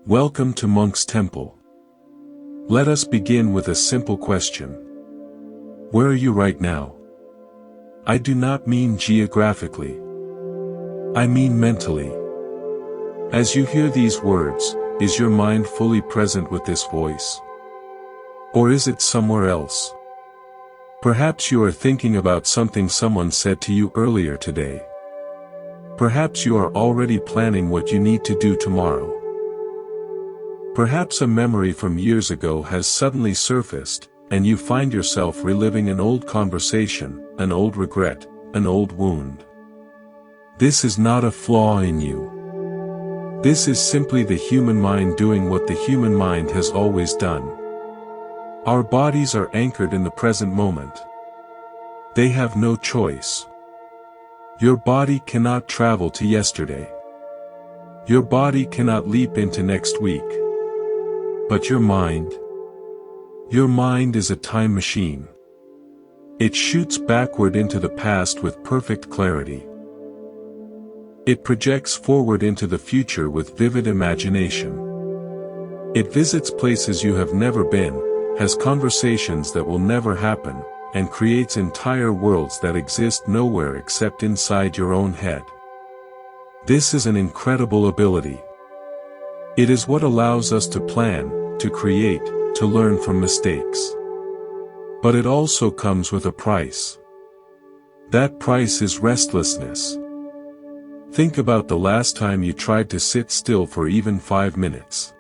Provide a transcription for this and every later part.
Welcome to Monk's Temple. Let us begin with a simple question. Where are you right now? I do not mean geographically. I mean mentally. As you hear these words, is your mind fully present with this voice? Or is it somewhere else? Perhaps you are thinking about something someone said to you earlier today. Perhaps you are already planning what you need to do tomorrow. Perhaps a memory from years ago has suddenly surfaced, and you find yourself reliving an old conversation, an old regret, an old wound. This is not a flaw in you. This is simply the human mind doing what the human mind has always done. Our bodies are anchored in the present moment. They have no choice. Your body cannot travel to yesterday. Your body cannot leap into next week. But your mind is a time machine. It shoots backward into the past with perfect clarity. It projects forward into the future with vivid imagination. It visits places you have never been, has conversations that will never happen, and creates entire worlds that exist nowhere except inside your own head. This is an incredible ability. It is what allows us to plan, to create, to learn from mistakes. But it also comes with a price. That price is restlessness. Think about the last time you tried to sit still for even 5 minutes.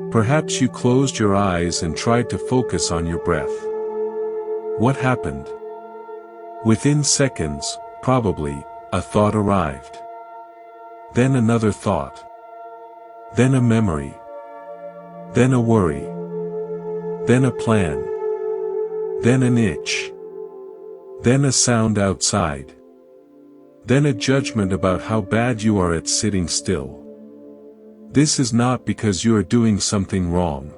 Perhaps you closed your eyes and tried to focus on your breath. What happened? Within seconds, probably, a thought arrived. Then another thought. Then a memory. Then a worry. Then a plan. Then an itch. Then a sound outside. Then a judgment about how bad you are at sitting still. This is not because you are doing something wrong.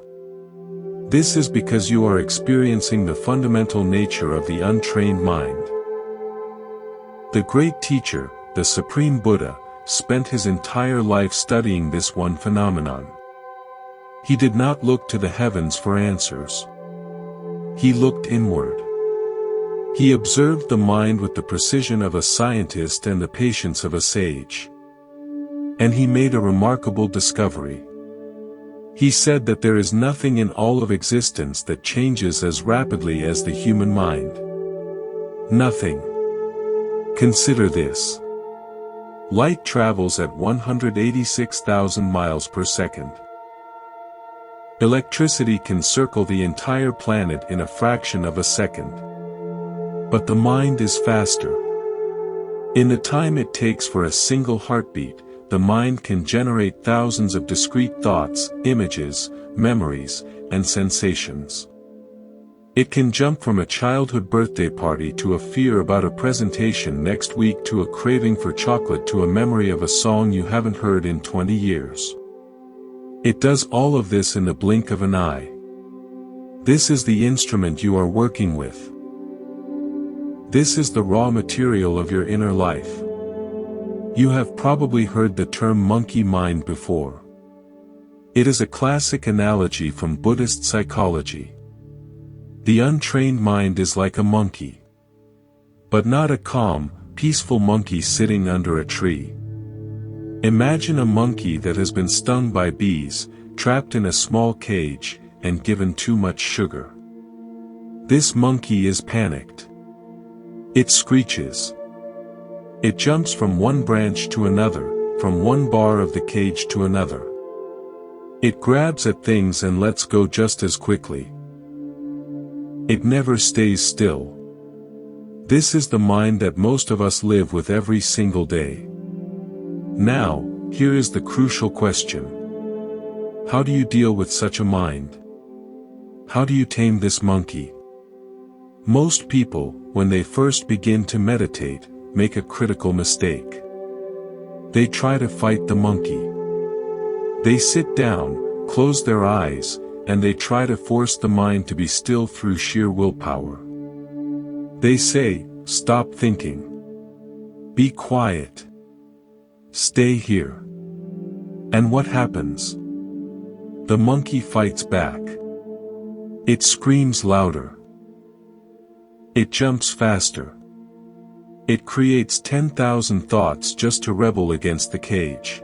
This is because you are experiencing the fundamental nature of the untrained mind. The great teacher, the Supreme Buddha, spent his entire life studying this one phenomenon. He did not look to the heavens for answers. He looked inward. He observed the mind with the precision of a scientist and the patience of a sage. And he made a remarkable discovery. He said that there is nothing in all of existence that changes as rapidly as the human mind. Nothing. Consider this. Light travels at 186,000 miles per second. Electricity can circle the entire planet in a fraction of a second. But the mind is faster. In the time it takes for a single heartbeat, the mind can generate thousands of discrete thoughts, images, memories, and sensations. It can jump from a childhood birthday party to a fear about a presentation next week to a craving for chocolate to a memory of a song you haven't heard in 20 years. It does all of this in the blink of an eye. This is the instrument you are working with. This is the raw material of your inner life. You have probably heard the term monkey mind before. It is a classic analogy from Buddhist psychology. The untrained mind is like a monkey. But not a calm, peaceful monkey sitting under a tree. Imagine a monkey that has been stung by bees, trapped in a small cage, and given too much sugar. This monkey is panicked. It screeches. It jumps from one branch to another, from one bar of the cage to another. It grabs at things and lets go just as quickly. It never stays still. This is the mind that most of us live with every single day. Now, here is the crucial question. How do you deal with such a mind? How do you tame this monkey? Most people, when they first begin to meditate, make a critical mistake. They try to fight the monkey. They sit down, close their eyes, and they try to force the mind to be still through sheer willpower. They say, "Stop thinking. Be quiet. Stay here." And what happens? The monkey fights back. It screams louder. It jumps faster. It creates 10,000 thoughts just to rebel against the cage.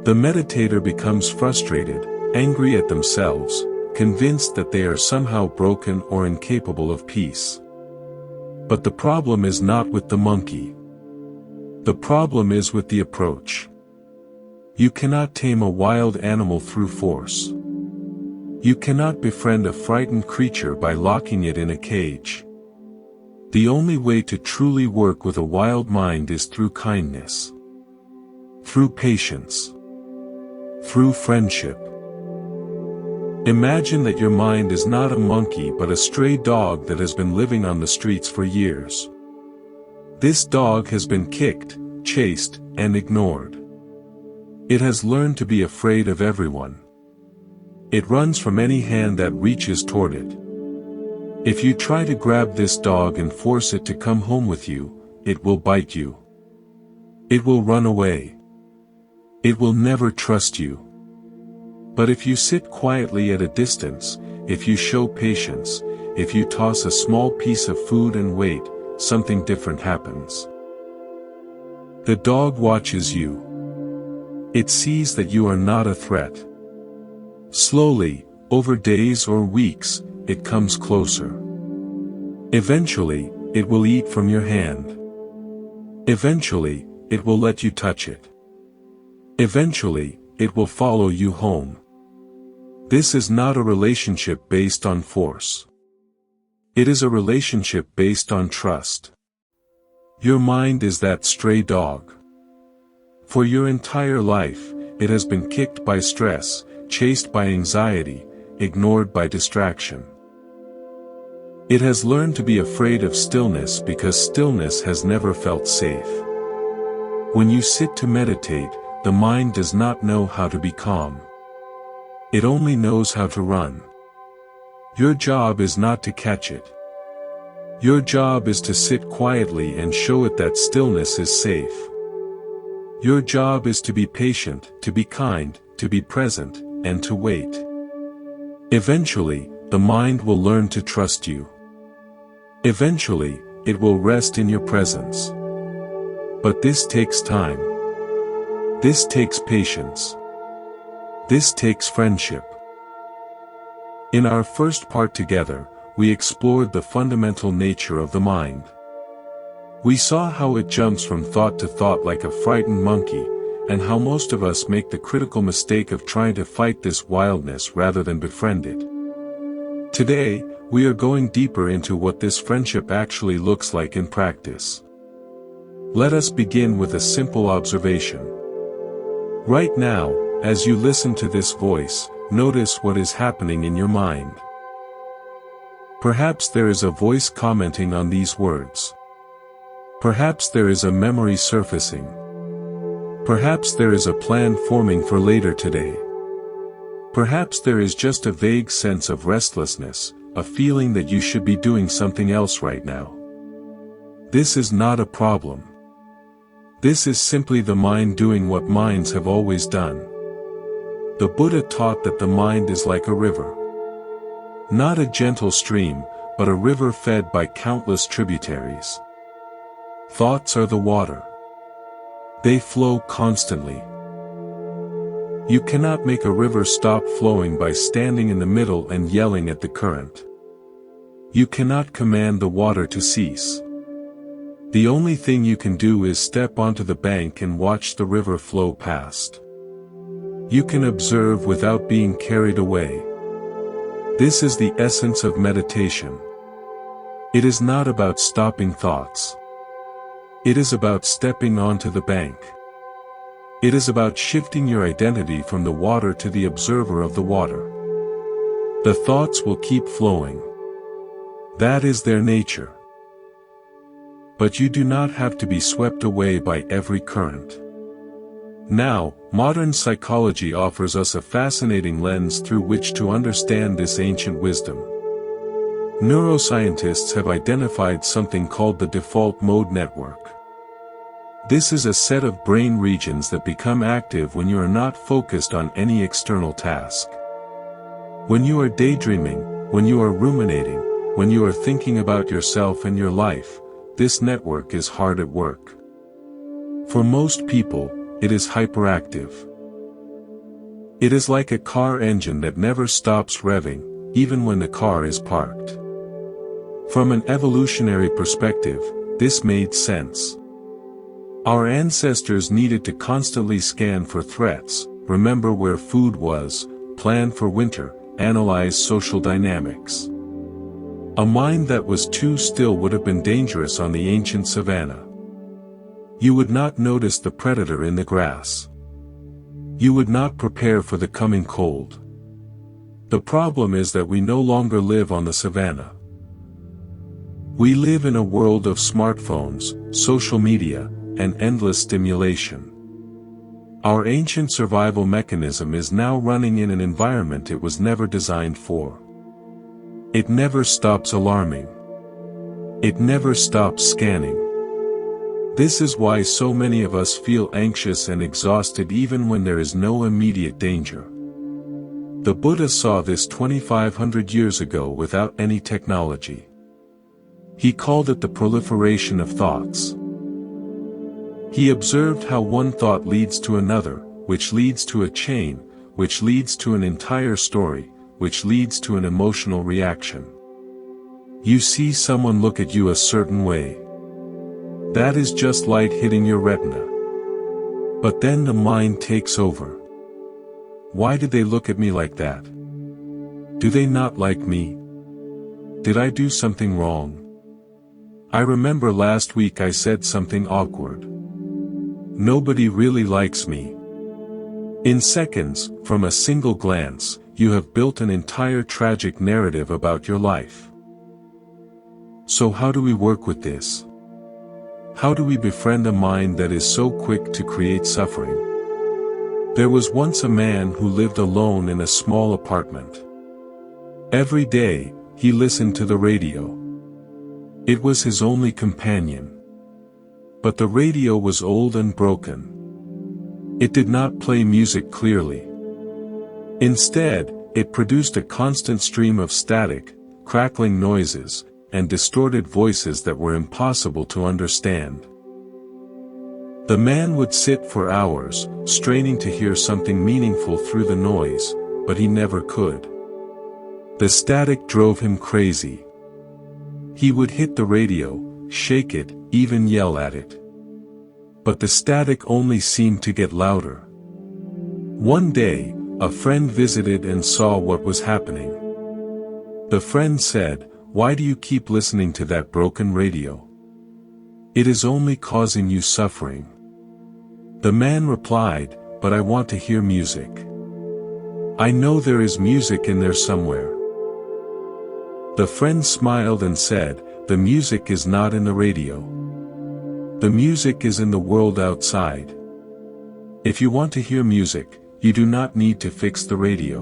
The meditator becomes frustrated, angry at themselves, convinced that they are somehow broken or incapable of peace. But the problem is not with the monkey. The problem is with the approach. You cannot tame a wild animal through force. You cannot befriend a frightened creature by locking it in a cage. The only way to truly work with a wild mind is through kindness, through patience, through friendship. Imagine that your mind is not a monkey but a stray dog that has been living on the streets for years. This dog has been kicked, chased, and ignored. It has learned to be afraid of everyone. It runs from any hand that reaches toward it. If you try to grab this dog and force it to come home with you, it will bite you. It will run away. It will never trust you. But if you sit quietly at a distance, if you show patience, if you toss a small piece of food and wait, something different happens. The dog watches you. It sees that you are not a threat. Slowly, over days or weeks, it comes closer. Eventually, it will eat from your hand. Eventually, it will let you touch it. Eventually, it will follow you home. This is not a relationship based on force. It is a relationship based on trust. Your mind is that stray dog. For your entire life, it has been kicked by stress, chased by anxiety, ignored by distraction. It has learned to be afraid of stillness because stillness has never felt safe. When you sit to meditate, the mind does not know how to be calm. It only knows how to run. Your job is not to catch it. Your job is to sit quietly and show it that stillness is safe. Your job is to be patient, to be kind, to be present, and to wait. Eventually, the mind will learn to trust you. Eventually, it will rest in your presence. But this takes time. This takes patience. This takes friendship. In our first part together, we explored the fundamental nature of the mind. We saw how it jumps from thought to thought like a frightened monkey, and how most of us make the critical mistake of trying to fight this wildness rather than befriend it. Today, we are going deeper into what this friendship actually looks like in practice. Let us begin with a simple observation. Right now, as you listen to this voice, notice what is happening in your mind. Perhaps there is a voice commenting on these words. Perhaps there is a memory surfacing. Perhaps there is a plan forming for later today. Perhaps there is just a vague sense of restlessness, a feeling that you should be doing something else right now. This is not a problem. This is simply the mind doing what minds have always done. The Buddha taught that the mind is like a river. Not a gentle stream, but a river fed by countless tributaries. Thoughts are the water. They flow constantly. You cannot make a river stop flowing by standing in the middle and yelling at the current. You cannot command the water to cease. The only thing you can do is step onto the bank and watch the river flow past. You can observe without being carried away. This is the essence of meditation. It is not about stopping thoughts. It is about stepping onto the bank. It is about shifting your identity from the water to the observer of the water. The thoughts will keep flowing. That is their nature. But you do not have to be swept away by every current. Now, modern psychology offers us a fascinating lens through which to understand this ancient wisdom. Neuroscientists have identified something called the default mode network. This is a set of brain regions that become active when you are not focused on any external task. When you are daydreaming, when you are ruminating, when you are thinking about yourself and your life, this network is hard at work. For most people, it is hyperactive. It is like a car engine that never stops revving, even when the car is parked. From an evolutionary perspective, this made sense. Our ancestors needed to constantly scan for threats, remember where food was, plan for winter, analyze social dynamics. A mind that was too still would have been dangerous on the ancient savanna. You would not notice the predator in the grass. You would not prepare for the coming cold. The problem is that we no longer live on the savanna. We live in a world of smartphones, social media, and endless stimulation. Our ancient survival mechanism is now running in an environment it was never designed for. It never stops alarming. It never stops scanning. This is why so many of us feel anxious and exhausted even when there is no immediate danger. The Buddha saw this 2,500 years ago without any technology. He called it the proliferation of thoughts. He observed how one thought leads to another, which leads to a chain, which leads to an entire story, which leads to an emotional reaction. You see someone look at you a certain way. That is just light hitting your retina. But then the mind takes over. Why did they look at me like that? Do they not like me? Did I do something wrong? I remember last week I said something awkward. Nobody really likes me. In seconds, from a single glance, you have built an entire tragic narrative about your life. So how do we work with this? How do we befriend a mind that is so quick to create suffering? There was once a man who lived alone in a small apartment. Every day, he listened to the radio. It was his only companion. But the radio was old and broken. It did not play music clearly. Instead, it produced a constant stream of static, crackling noises, and distorted voices that were impossible to understand. The man would sit for hours, straining to hear something meaningful through the noise, but he never could. The static drove him crazy. He would hit the radio, shake it, even yell at it. But the static only seemed to get louder. One day, a friend visited and saw what was happening. The friend said, "Why do you keep listening to that broken radio? It is only causing you suffering." The man replied, "But I want to hear music. I know there is music in there somewhere." The friend smiled and said, "The music is not in the radio. The music is in the world outside. If you want to hear music, you do not need to fix the radio.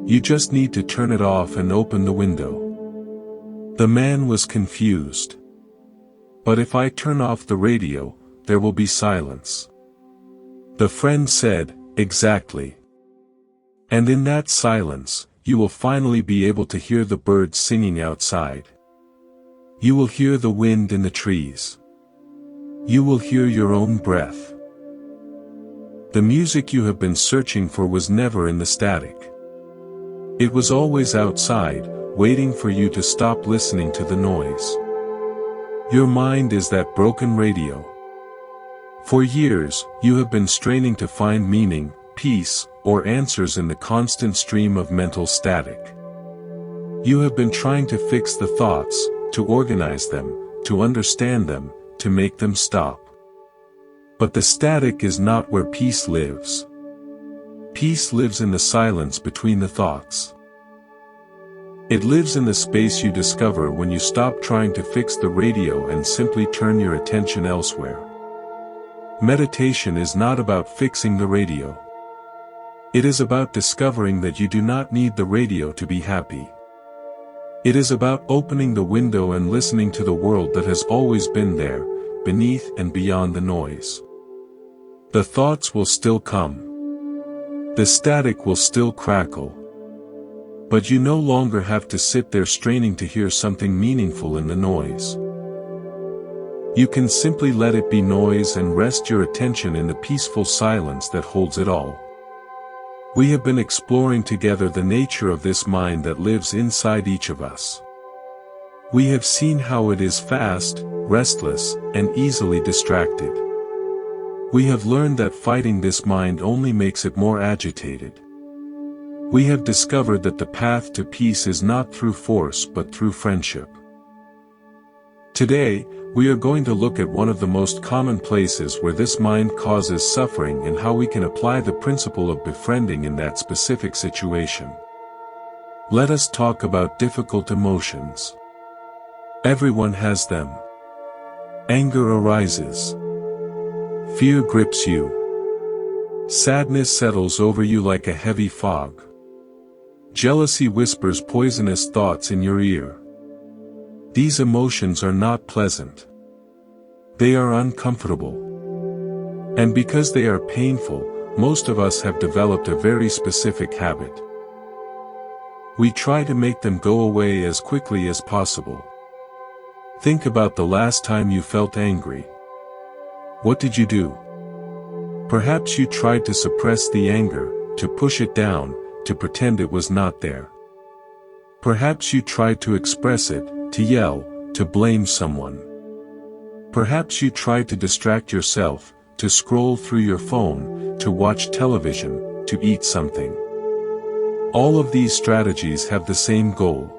You just need to turn it off and open the window." The man was confused. "But if I turn off the radio, there will be silence." The friend said, "Exactly. And in that silence, you will finally be able to hear the birds singing outside. You will hear the wind in the trees. You will hear your own breath. The music you have been searching for was never in the static. It was always outside, waiting for you to stop listening to the noise. Your mind is that broken radio. For years, you have been straining to find meaning, peace, or answers in the constant stream of mental static. You have been trying to fix the thoughts, to organize them, to understand them, to make them stop. But the static is not where peace lives. Peace lives in the silence between the thoughts. It lives in the space you discover when you stop trying to fix the radio and simply turn your attention elsewhere. Meditation is not about fixing the radio. It is about discovering that you do not need the radio to be happy. It is about opening the window and listening to the world that has always been there, beneath and beyond the noise. The thoughts will still come. The static will still crackle. But you no longer have to sit there straining to hear something meaningful in the noise. You can simply let it be noise and rest your attention in the peaceful silence that holds it all. We have been exploring together the nature of this mind that lives inside each of us. We have seen how it is fast, restless, and easily distracted. We have learned that fighting this mind only makes it more agitated. We have discovered that the path to peace is not through force but through friendship. Today, we are going to look at one of the most common places where this mind causes suffering and how we can apply the principle of befriending in that specific situation. Let us talk about difficult emotions. Everyone has them. Anger arises. Fear grips you. Sadness settles over you like a heavy fog. Jealousy whispers poisonous thoughts in your ear. These emotions are not pleasant. They are uncomfortable. And because they are painful, most of us have developed a very specific habit. We try to make them go away as quickly as possible. Think about the last time you felt angry. What did you do? Perhaps you tried to suppress the anger, to push it down, to pretend it was not there. Perhaps you tried to express it, to yell, to blame someone. Perhaps you tried to distract yourself, to scroll through your phone, to watch television, to eat something. All of these strategies have the same goal.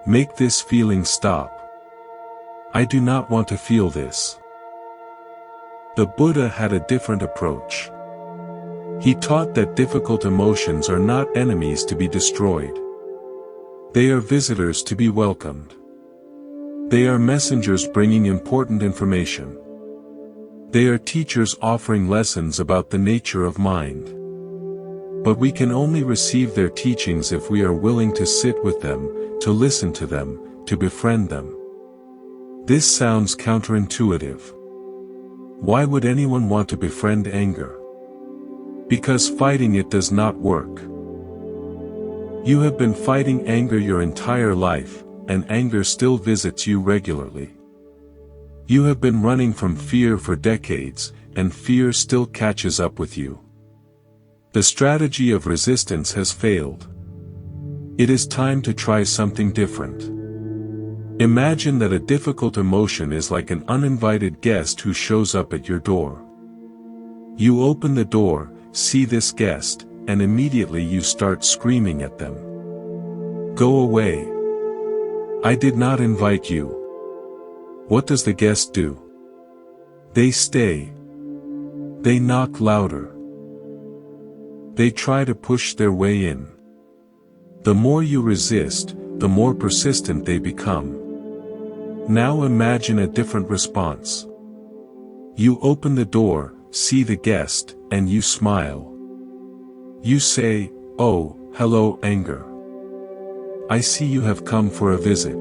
Make this feeling stop. I do not want to feel this. The Buddha had a different approach. He taught that difficult emotions are not enemies to be destroyed. They are visitors to be welcomed. They are messengers bringing important information. They are teachers offering lessons about the nature of mind. But we can only receive their teachings if we are willing to sit with them, to listen to them, to befriend them. This sounds counterintuitive. Why would anyone want to befriend anger? Because fighting it does not work. You have been fighting anger your entire life, and anger still visits you regularly. You have been running from fear for decades, and fear still catches up with you. The strategy of resistance has failed. It is time to try something different. Imagine that a difficult emotion is like an uninvited guest who shows up at your door. You open the door, see this guest, and immediately you start screaming at them. Go away. I did not invite you. What does the guest do? They stay. They knock louder. They try to push their way in. The more you resist, the more persistent they become. Now imagine a different response. You open the door, see the guest, and you smile. You say, "Oh, hello, anger. I see you have come for a visit.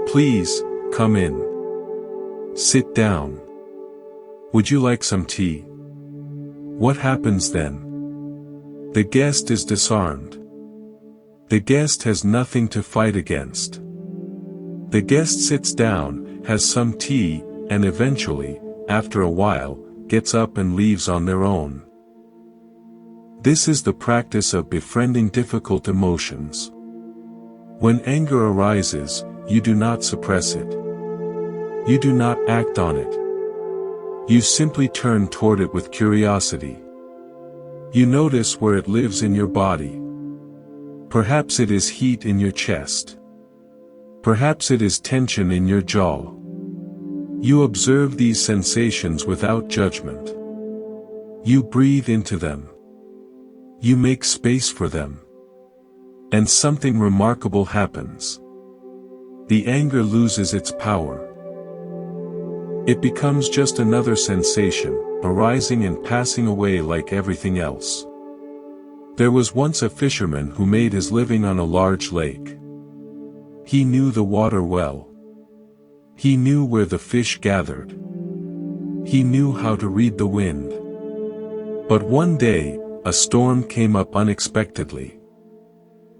Please, come in. Sit down. Would you like some tea?" What happens then? The guest is disarmed. The guest has nothing to fight against. The guest sits down, has some tea, and eventually, after a while, gets up and leaves on their own. This is the practice of befriending difficult emotions. When anger arises, you do not suppress it. You do not act on it. You simply turn toward it with curiosity. You notice where it lives in your body. Perhaps it is heat in your chest. Perhaps it is tension in your jaw. You observe these sensations without judgment. You breathe into them. You make space for them. And something remarkable happens. The anger loses its power. It becomes just another sensation, arising and passing away like everything else. There was once a fisherman who made his living on a large lake. He knew the water well. He knew where the fish gathered. He knew how to read the wind. But one day, a storm came up unexpectedly.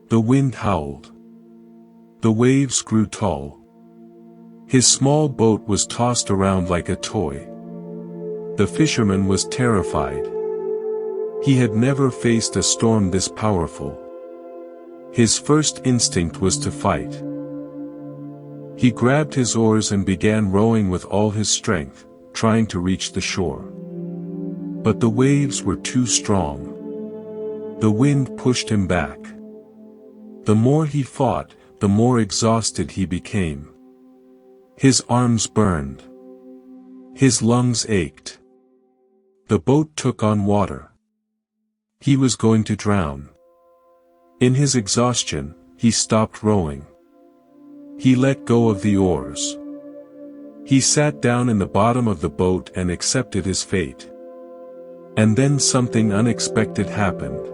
The wind howled. The waves grew tall. His small boat was tossed around like a toy. The fisherman was terrified. He had never faced a storm this powerful. His first instinct was to fight. He grabbed his oars and began rowing with all his strength, trying to reach the shore. But the waves were too strong. The wind pushed him back. The more he fought, the more exhausted he became. His arms burned. His lungs ached. The boat took on water. He was going to drown. In his exhaustion, he stopped rowing. He let go of the oars. He sat down in the bottom of the boat and accepted his fate. And then something unexpected happened.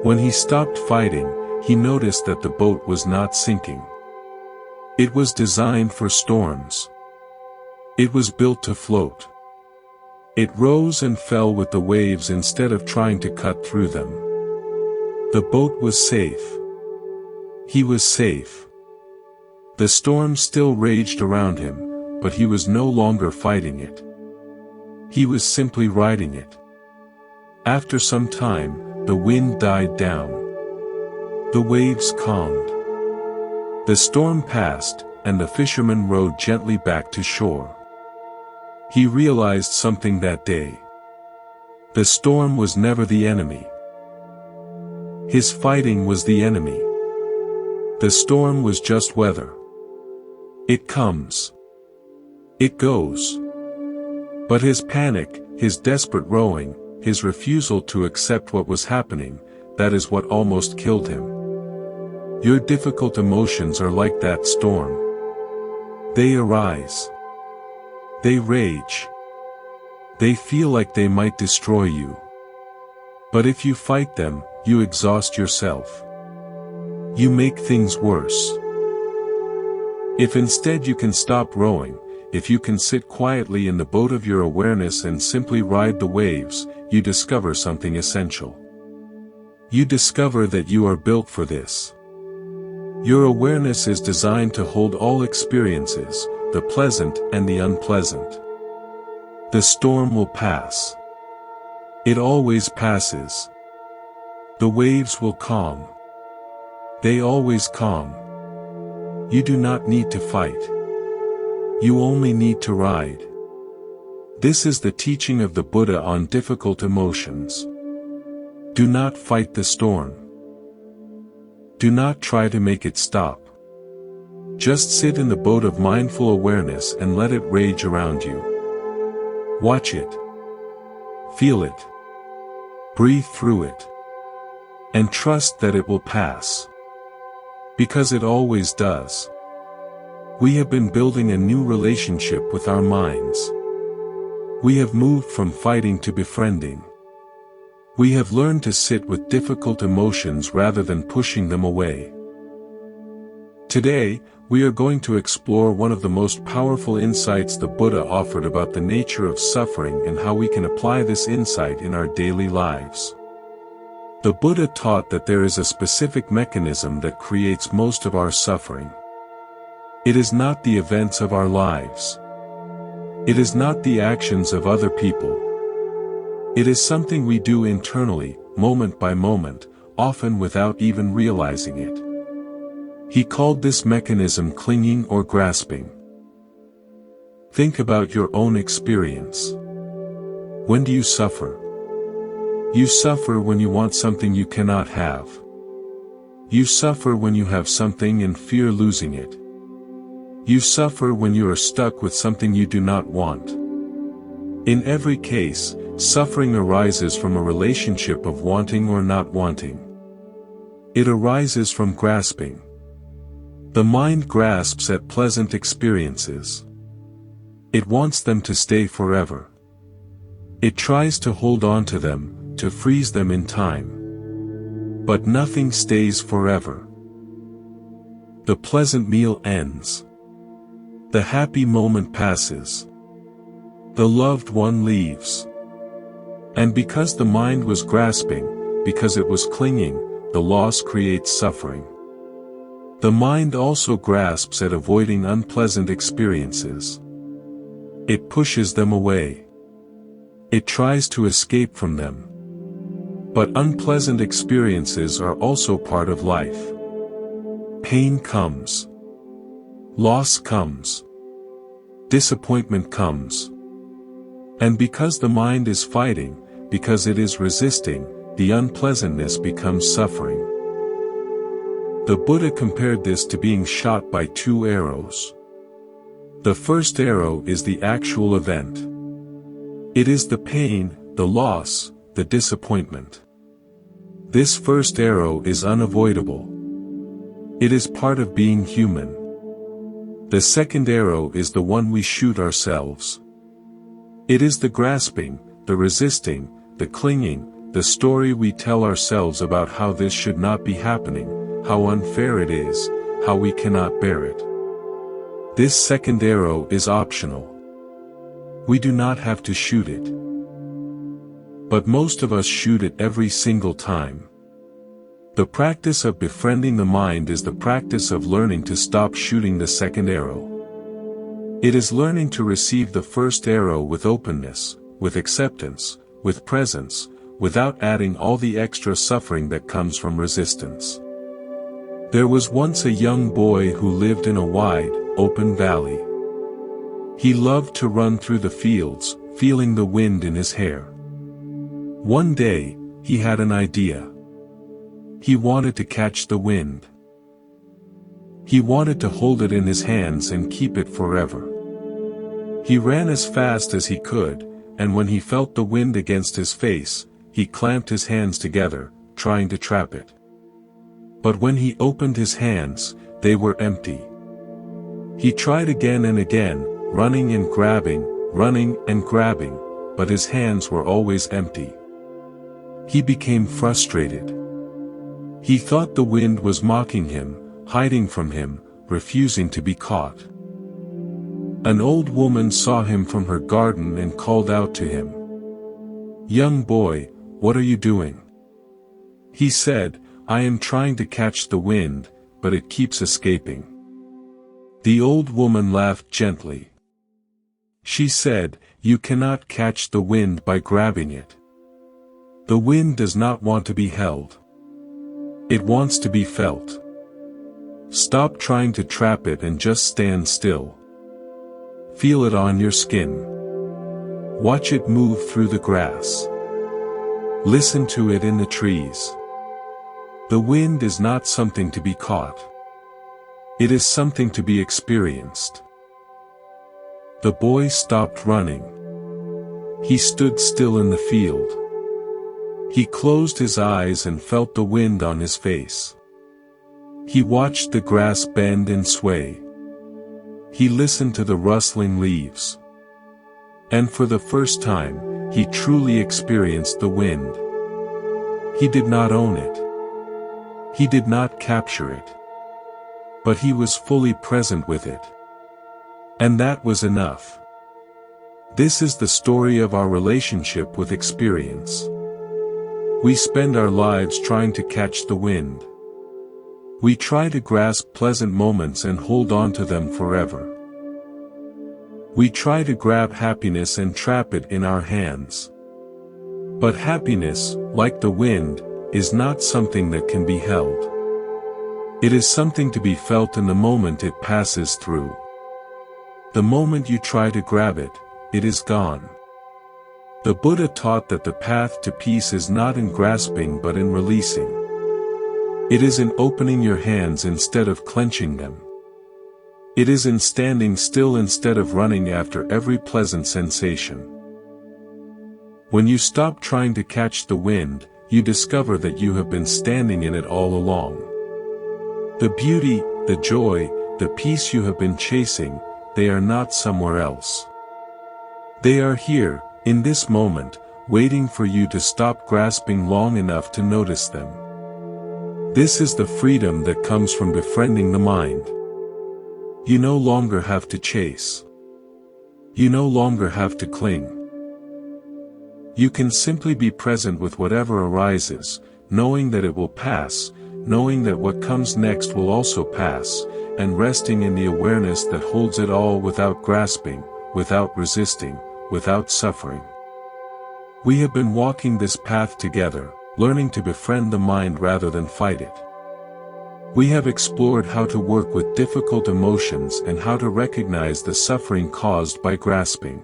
When he stopped fighting, he noticed that the boat was not sinking. It was designed for storms. It was built to float. It rose and fell with the waves instead of trying to cut through them. The boat was safe. He was safe. The storm still raged around him, but he was no longer fighting it. He was simply riding it. After some time, the wind died down. The waves calmed. The storm passed, and the fisherman rowed gently back to shore. He realized something that day. The storm was never the enemy. His fighting was the enemy. The storm was just weather. It comes. It goes. But his panic, his desperate rowing, his refusal to accept what was happening, that is what almost killed him. Your difficult emotions are like that storm. They arise. They rage. They feel like they might destroy you. But if you fight them, you exhaust yourself. You make things worse. If instead you can stop rowing, if you can sit quietly in the boat of your awareness and simply ride the waves, you discover something essential. You discover that you are built for this. Your awareness is designed to hold all experiences, the pleasant and the unpleasant. The storm will pass. It always passes. The waves will calm. They always calm. You do not need to fight. You only need to ride. This is the teaching of the Buddha on difficult emotions. Do not fight the storm. Do not try to make it stop. Just sit in the boat of mindful awareness and let it rage around you. Watch it. Feel it. Breathe through it. And trust that it will pass. Because it always does. We have been building a new relationship with our minds. We have moved from fighting to befriending. We have learned to sit with difficult emotions rather than pushing them away. Today, we are going to explore one of the most powerful insights the Buddha offered about the nature of suffering and how we can apply this insight in our daily lives. The Buddha taught that there is a specific mechanism that creates most of our suffering. It is not the events of our lives. It is not the actions of other people. It is something we do internally, moment by moment, often without even realizing it. He called this mechanism clinging or grasping. Think about your own experience. When do you suffer? You suffer when you want something you cannot have. You suffer when you have something and fear losing it. You suffer when you are stuck with something you do not want. In every case, suffering arises from a relationship of wanting or not wanting. It arises from grasping. The mind grasps at pleasant experiences. It wants them to stay forever. It tries to hold on to them, to freeze them in time. But nothing stays forever. The pleasant meal ends. The happy moment passes. The loved one leaves. And because the mind was grasping, because it was clinging, the loss creates suffering. The mind also grasps at avoiding unpleasant experiences. It pushes them away. It tries to escape from them. But unpleasant experiences are also part of life. Pain comes. Loss comes. Disappointment comes. And because the mind is fighting, because it is resisting, the unpleasantness becomes suffering. The Buddha compared this to being shot by two arrows. The first arrow is the actual event. It is the pain, the loss, the disappointment. This first arrow is unavoidable. It is part of being human. The second arrow is the one we shoot ourselves. It is the grasping, the resisting, the clinging, the story we tell ourselves about how this should not be happening, how unfair it is, how we cannot bear it. This second arrow is optional. We do not have to shoot it. But most of us shoot it every single time. The practice of befriending the mind is the practice of learning to stop shooting the second arrow. It is learning to receive the first arrow with openness, with acceptance, with presence, without adding all the extra suffering that comes from resistance. There was once a young boy who lived in a wide, open valley. He loved to run through the fields, feeling the wind in his hair. One day, he had an idea. He wanted to catch the wind. He wanted to hold it in his hands and keep it forever. He ran as fast as he could, and when he felt the wind against his face, he clamped his hands together, trying to trap it. But when he opened his hands, they were empty. He tried again and again, running and grabbing, but his hands were always empty. He became frustrated. He thought the wind was mocking him, hiding from him, refusing to be caught. An old woman saw him from her garden and called out to him. "Young boy, what are you doing?" He said, "I am trying to catch the wind, but it keeps escaping." The old woman laughed gently. She said, "You cannot catch the wind by grabbing it. The wind does not want to be held. It wants to be felt. Stop trying to trap it and just stand still. Feel it on your skin. Watch it move through the grass. Listen to it in the trees. The wind is not something to be caught. It is something to be experienced." The boy stopped running. He stood still in the field. He closed his eyes and felt the wind on his face. He watched the grass bend and sway. He listened to the rustling leaves. And for the first time, he truly experienced the wind. He did not own it. He did not capture it. But he was fully present with it. And that was enough. This is the story of our relationship with experience. We spend our lives trying to catch the wind. We try to grasp pleasant moments and hold on to them forever. We try to grab happiness and trap it in our hands. But happiness, like the wind, is not something that can be held. It is something to be felt in the moment it passes through. The moment you try to grab it, it is gone. The Buddha taught that the path to peace is not in grasping but in releasing. It is in opening your hands instead of clenching them. It is in standing still instead of running after every pleasant sensation. When you stop trying to catch the wind, you discover that you have been standing in it all along. The beauty, the joy, the peace you have been chasing, they are not somewhere else. They are here, in this moment, waiting for you to stop grasping long enough to notice them. This is the freedom that comes from befriending the mind. You no longer have to chase. You no longer have to cling. You can simply be present with whatever arises, knowing that it will pass, knowing that what comes next will also pass, and resting in the awareness that holds it all without grasping, without resisting, without suffering. We have been walking this path together, learning to befriend the mind rather than fight it. We have explored how to work with difficult emotions and how to recognize the suffering caused by grasping.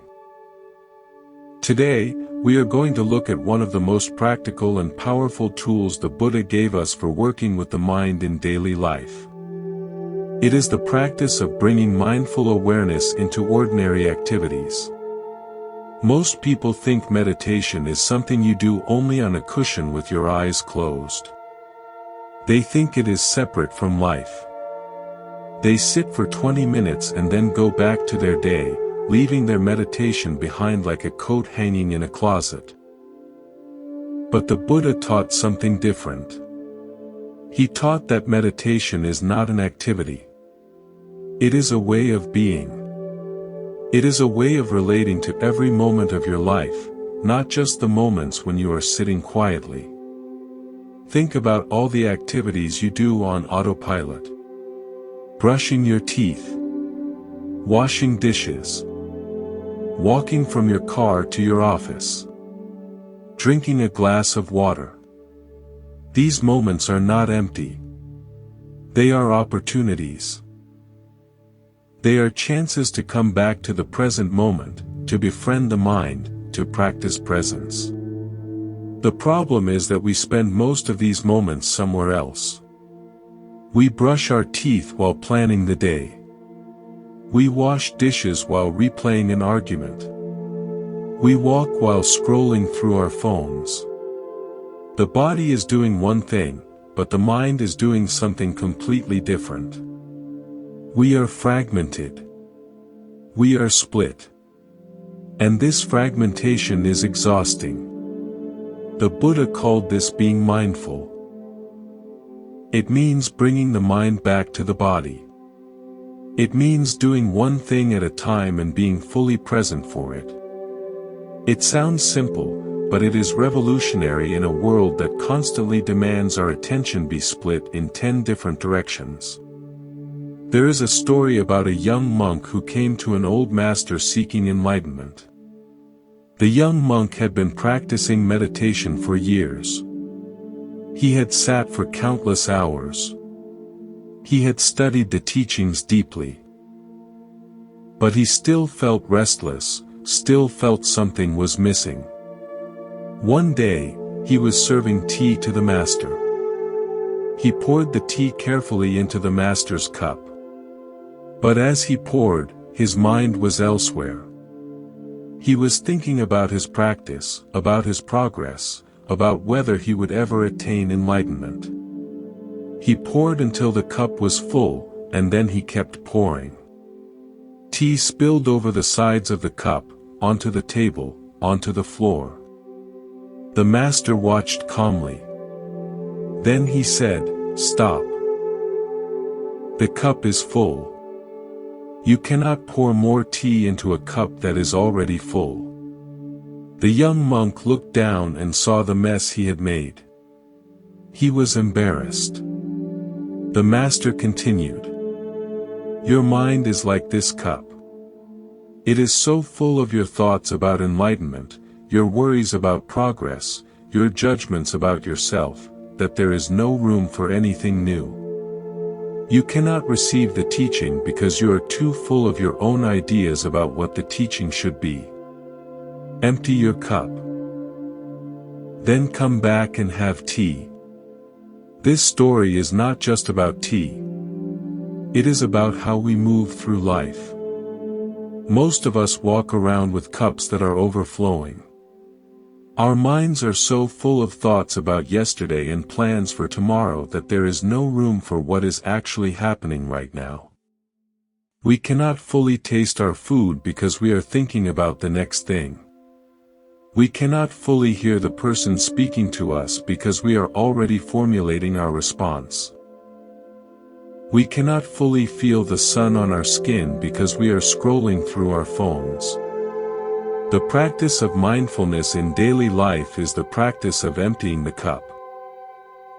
Today, we are going to look at one of the most practical and powerful tools the Buddha gave us for working with the mind in daily life. It is the practice of bringing mindful awareness into ordinary activities. Most people think meditation is something you do only on a cushion with your eyes closed. They think it is separate from life. They sit for 20 minutes and then go back to their day, leaving their meditation behind like a coat hanging in a closet. But the Buddha taught something different. He taught that meditation is not an activity. It is a way of being. It is a way of relating to every moment of your life, not just the moments when you are sitting quietly. Think about all the activities you do on autopilot. Brushing your teeth. Washing dishes. Walking from your car to your office. Drinking a glass of water. These moments are not empty. They are opportunities. They are chances to come back to the present moment, to befriend the mind, to practice presence. The problem is that we spend most of these moments somewhere else. We brush our teeth while planning the day. We wash dishes while replaying an argument. We walk while scrolling through our phones. The body is doing one thing, but the mind is doing something completely different. We are fragmented. We are split. And this fragmentation is exhausting. The Buddha called this being mindful. It means bringing the mind back to the body. It means doing one thing at a time and being fully present for it. It sounds simple, but it is revolutionary in a world that constantly demands our attention be split in 10 different directions. There is a story about a young monk who came to an old master seeking enlightenment. The young monk had been practicing meditation for years. He had sat for countless hours. He had studied the teachings deeply. But he still felt restless, still felt something was missing. One day, he was serving tea to the master. He poured the tea carefully into the master's cup. But as he poured, his mind was elsewhere. He was thinking about his practice, about his progress, about whether he would ever attain enlightenment. He poured until the cup was full, and then he kept pouring. Tea spilled over the sides of the cup, onto the table, onto the floor. The master watched calmly. Then he said, "Stop. The cup is full. You cannot pour more tea into a cup that is already full." The young monk looked down and saw the mess he had made. He was embarrassed. The master continued, "Your mind is like this cup. It is so full of your thoughts about enlightenment, your worries about progress, your judgments about yourself, that there is no room for anything new. You cannot receive the teaching because you are too full of your own ideas about what the teaching should be. Empty your cup. Then come back and have tea." This story is not just about tea. It is about how we move through life. Most of us walk around with cups that are overflowing. Our minds are so full of thoughts about yesterday and plans for tomorrow that there is no room for what is actually happening right now. We cannot fully taste our food because we are thinking about the next thing. We cannot fully hear the person speaking to us because we are already formulating our response. We cannot fully feel the sun on our skin because we are scrolling through our phones. The practice of mindfulness in daily life is the practice of emptying the cup.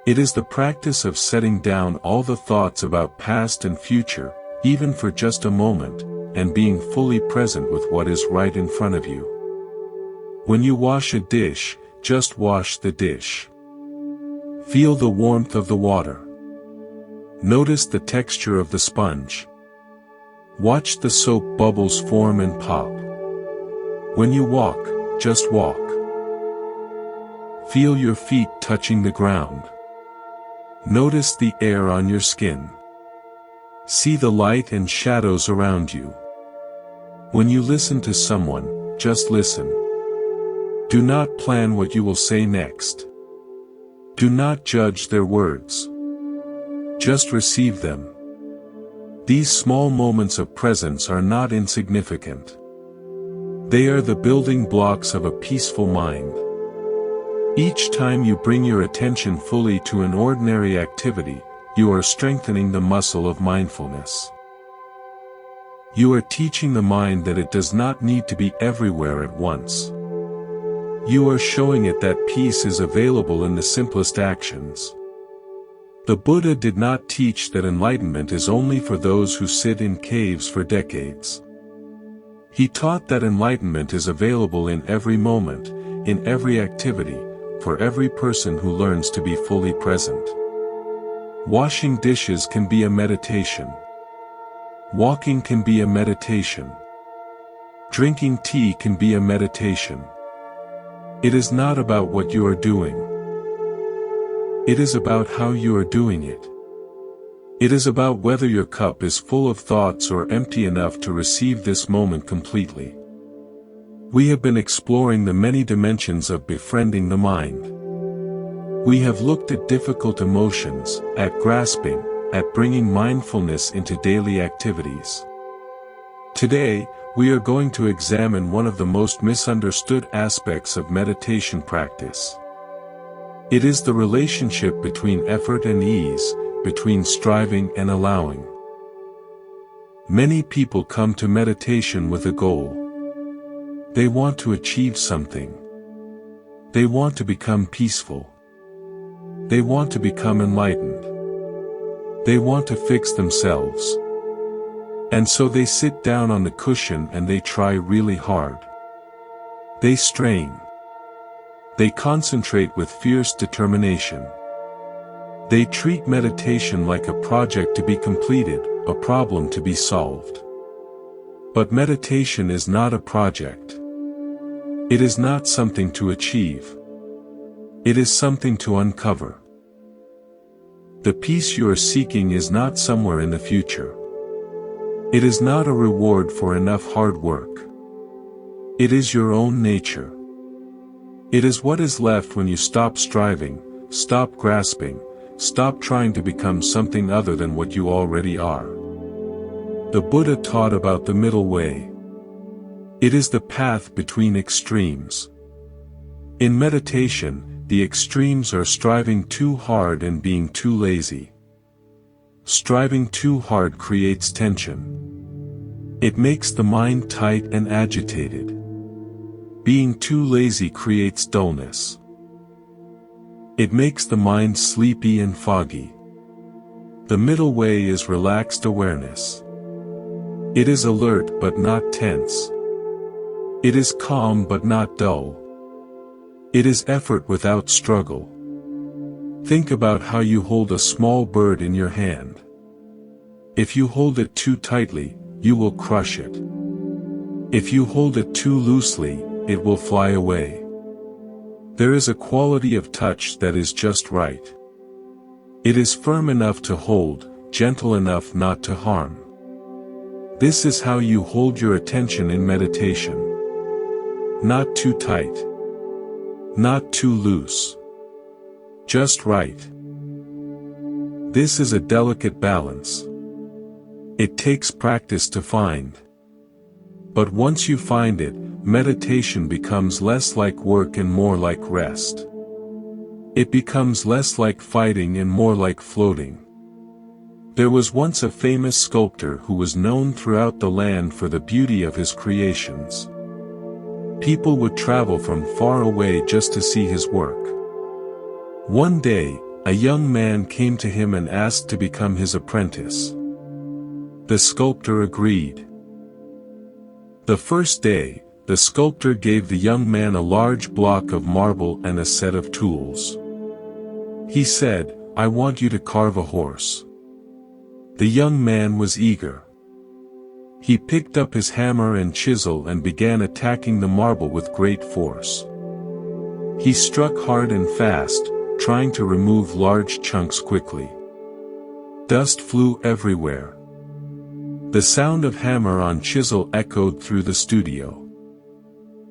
It is the practice of setting down all the thoughts about past and future, even for just a moment, and being fully present with what is right in front of you. When you wash a dish, just wash the dish. Feel the warmth of the water. Notice the texture of the sponge. Watch the soap bubbles form and pop. When you walk, just walk. Feel your feet touching the ground. Notice the air on your skin. See the light and shadows around you. When you listen to someone, just listen. Do not plan what you will say next. Do not judge their words. Just receive them. These small moments of presence are not insignificant. They are the building blocks of a peaceful mind. Each time you bring your attention fully to an ordinary activity, you are strengthening the muscle of mindfulness. You are teaching the mind that it does not need to be everywhere at once. You are showing it that peace is available in the simplest actions. The Buddha did not teach that enlightenment is only for those who sit in caves for decades. He taught that enlightenment is available in every moment, in every activity, for every person who learns to be fully present. Washing dishes can be a meditation. Walking can be a meditation. Drinking tea can be a meditation. It is not about what you are doing. It is about how you are doing it. It is about whether your cup is full of thoughts or empty enough to receive this moment completely. We have been exploring the many dimensions of befriending the mind. We have looked at difficult emotions, at grasping, at bringing mindfulness into daily activities. Today, we are going to examine one of the most misunderstood aspects of meditation practice. It is the relationship between effort and ease, between striving and allowing. Many people come to meditation with a goal. They want to achieve something. They want to become peaceful. They want to become enlightened. They want to fix themselves. And so they sit down on the cushion and they try really hard. They strain. They concentrate with fierce determination. They treat meditation like a project to be completed, a problem to be solved. But meditation is not a project. It is not something to achieve. It is something to uncover. The peace you are seeking is not somewhere in the future. It is not a reward for enough hard work. It is your own nature. It is what is left when you stop striving, stop grasping, stop trying to become something other than what you already are. The Buddha taught about the middle way. It is the path between extremes. In meditation, the extremes are striving too hard and being too lazy. Striving too hard creates tension. It makes the mind tight and agitated. Being too lazy creates dullness. It makes the mind sleepy and foggy. The middle way is relaxed awareness. It is alert but not tense. It is calm but not dull. It is effort without struggle. Think about how you hold a small bird in your hand. If you hold it too tightly, you will crush it. If you hold it too loosely, it will fly away. There is a quality of touch that is just right. It is firm enough to hold, gentle enough not to harm. This is how you hold your attention in meditation. Not too tight. Not too loose. Just right. This is a delicate balance. It takes practice to find. But once you find it, meditation becomes less like work and more like rest. It becomes less like fighting and more like floating. There was once a famous sculptor who was known throughout the land for the beauty of his creations. People would travel from far away just to see his work. One day, a young man came to him and asked to become his apprentice. The sculptor agreed. The first day, the sculptor gave the young man a large block of marble and a set of tools. He said, "I want you to carve a horse." The young man was eager. He picked up his hammer and chisel and began attacking the marble with great force. He struck hard and fast, trying to remove large chunks quickly. Dust flew everywhere. The sound of hammer on chisel echoed through the studio.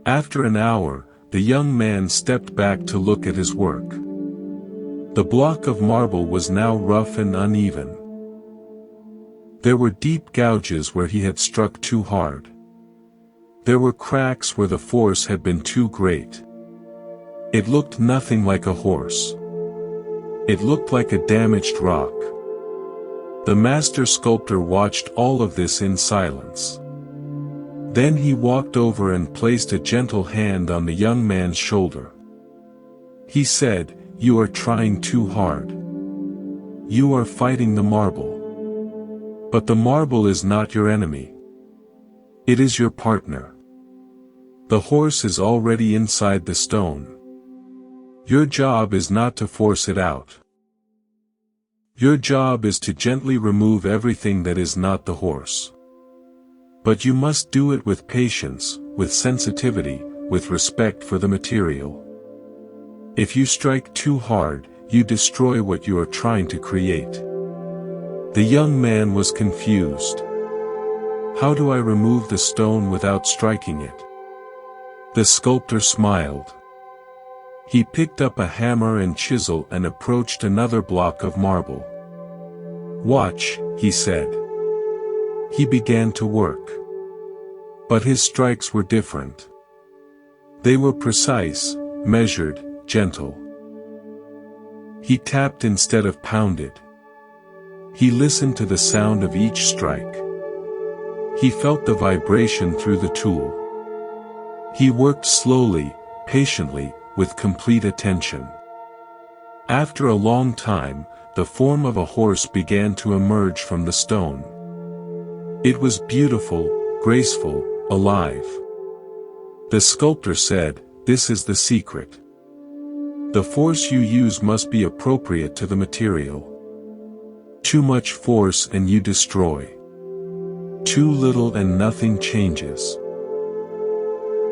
After an hour, the young man stepped back to look at his work. The block of marble was now rough and uneven. There were deep gouges where he had struck too hard. There were cracks where the force had been too great. It looked nothing like a horse. It looked like a damaged rock. The master sculptor watched all of this in silence. Then he walked over and placed a gentle hand on the young man's shoulder. He said, "You are trying too hard. You are fighting the marble. But the marble is not your enemy. It is your partner. The horse is already inside the stone. Your job is not to force it out. Your job is to gently remove everything that is not the horse. But you must do it with patience, with sensitivity, with respect for the material. If you strike too hard, you destroy what you are trying to create." The young man was confused. How do I remove the stone without striking it? The sculptor smiled. He picked up a hammer and chisel and approached another block of marble. "Watch," he said. He began to work. But his strikes were different. They were precise, measured, gentle. He tapped instead of pounded. He listened to the sound of each strike. He felt the vibration through the tool. He worked slowly, patiently, with complete attention. After a long time, the form of a horse began to emerge from the stone. It was beautiful, graceful, alive. The sculptor said, "This is the secret. The force you use must be appropriate to the material. Too much force and you destroy. Too little and nothing changes.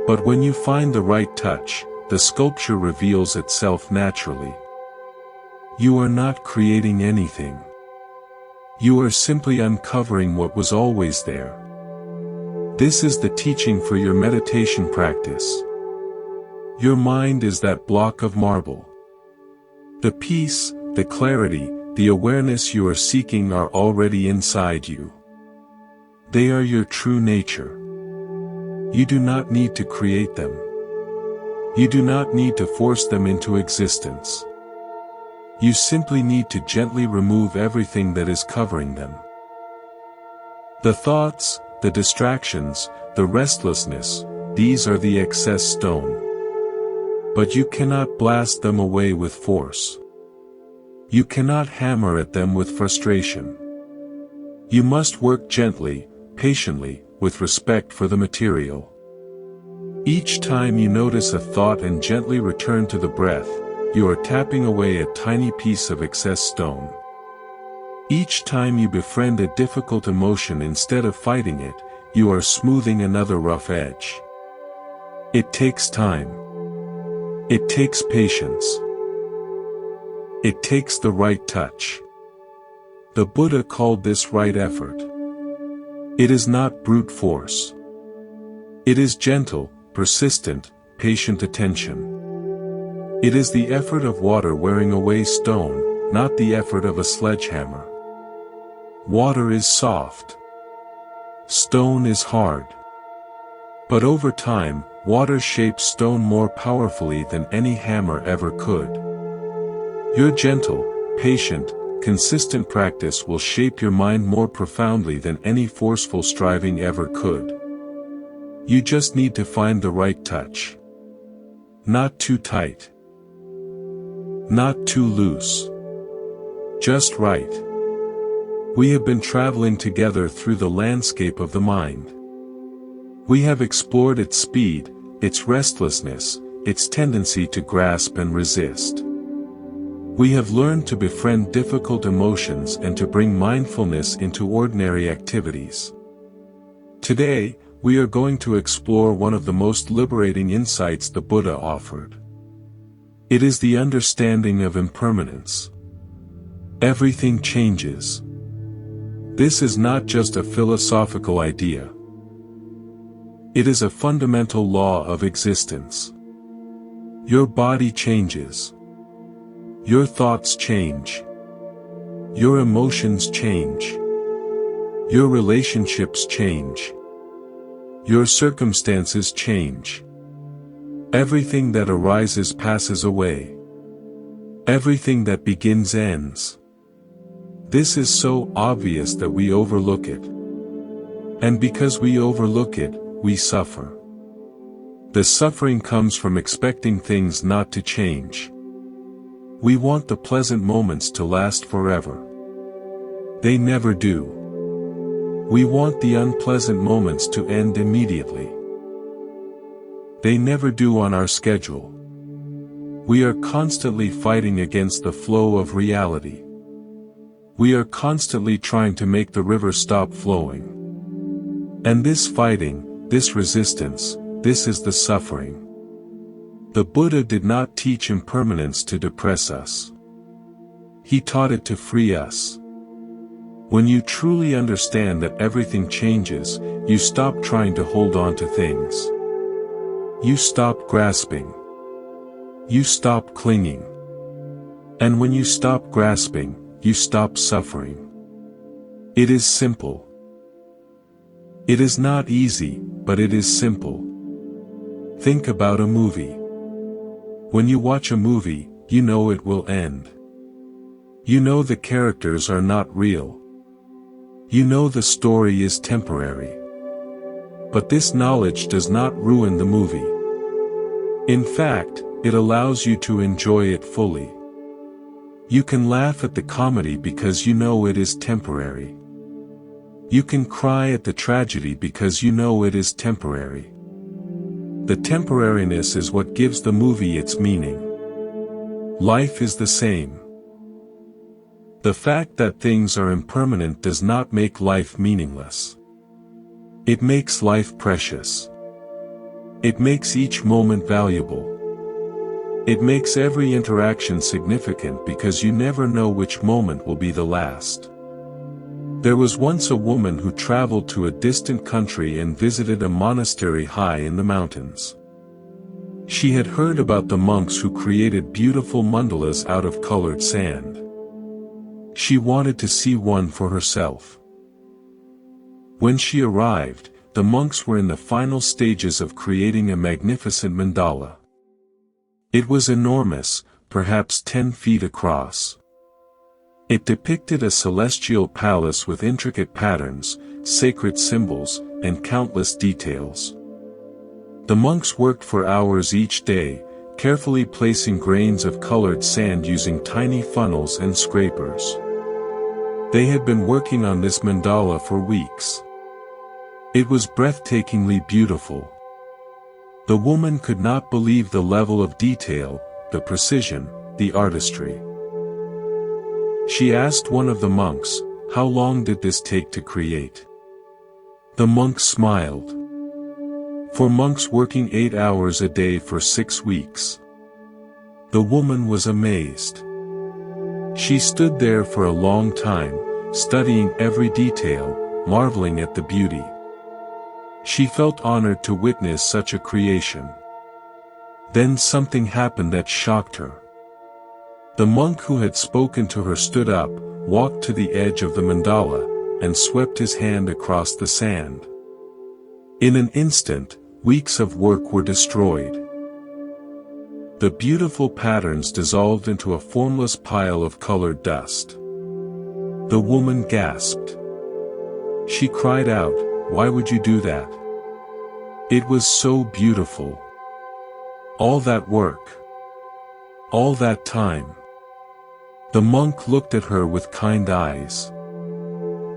But when you find the right touch, the sculpture reveals itself naturally. You are not creating anything. You are simply uncovering what was always there." This is the teaching for your meditation practice. Your mind is that block of marble. The peace, the clarity, the awareness you are seeking are already inside you. They are your true nature. You do not need to create them. You do not need to force them into existence. You simply need to gently remove everything that is covering them. The thoughts, the distractions, the restlessness, these are the excess stone. But you cannot blast them away with force. You cannot hammer at them with frustration. You must work gently, patiently, with respect for the material. Each time you notice a thought and gently return to the breath, you are tapping away a tiny piece of excess stone. Each time you befriend a difficult emotion instead of fighting it, you are smoothing another rough edge. It takes time. It takes patience. It takes the right touch. The Buddha called this right effort. It is not brute force. It is gentle, persistent, patient attention. It is the effort of water wearing away stone, not the effort of a sledgehammer. Water is soft. Stone is hard. But over time, water shapes stone more powerfully than any hammer ever could. Your gentle, patient, consistent practice will shape your mind more profoundly than any forceful striving ever could. You just need to find the right touch. Not too tight. Not too loose. Just right. We have been traveling together through the landscape of the mind. We have explored its speed, its restlessness, its tendency to grasp and resist. We have learned to befriend difficult emotions and to bring mindfulness into ordinary activities. Today, we are going to explore one of the most liberating insights the Buddha offered. It is the understanding of impermanence. Everything changes. This is not just a philosophical idea. It is a fundamental law of existence. Your body changes. Your thoughts change. Your emotions change. Your relationships change. Your circumstances change. Everything that arises passes away. Everything that begins ends. This is so obvious that we overlook it. And because we overlook it, we suffer. The suffering comes from expecting things not to change. We want the pleasant moments to last forever. They never do. We want the unpleasant moments to end immediately. They never do on our schedule. We are constantly fighting against the flow of reality. We are constantly trying to make the river stop flowing. And this fighting, this resistance, this is the suffering. The Buddha did not teach impermanence to depress us. He taught it to free us. When you truly understand that everything changes, you stop trying to hold on to things. You stop grasping. You stop clinging. And when you stop grasping, you stop suffering. It is simple. It is not easy, but it is simple. Think about a movie. When you watch a movie, you know it will end. You know the characters are not real. You know the story is temporary. But this knowledge does not ruin the movie. In fact, it allows you to enjoy it fully. You can laugh at the comedy because you know it is temporary. You can cry at the tragedy because you know it is temporary. The temporariness is what gives the movie its meaning. Life is the same. The fact that things are impermanent does not make life meaningless. It makes life precious. It makes each moment valuable. It makes every interaction significant because you never know which moment will be the last. There was once a woman who traveled to a distant country and visited a monastery high in the mountains. She had heard about the monks who created beautiful mandalas out of colored sand. She wanted to see one for herself. When she arrived, the monks were in the final stages of creating a magnificent mandala. It was enormous, perhaps 10 feet across. It depicted a celestial palace with intricate patterns, sacred symbols, and countless details. The monks worked for hours each day, carefully placing grains of colored sand using tiny funnels and scrapers. They had been working on this mandala for weeks. It was breathtakingly beautiful. The woman could not believe the level of detail, the precision, the artistry. She asked one of the monks, "How long did this take to create?" The monk smiled. "For monks working 8 hours a day for 6 weeks." The woman was amazed. She stood there for a long time, studying every detail, marveling at the beauty. She felt honored to witness such a creation. Then something happened that shocked her. The monk who had spoken to her stood up, walked to the edge of the mandala, and swept his hand across the sand. In an instant, weeks of work were destroyed. The beautiful patterns dissolved into a formless pile of colored dust. The woman gasped. She cried out, "Why would you do that? It was so beautiful. All that work. All that time." The monk looked at her with kind eyes.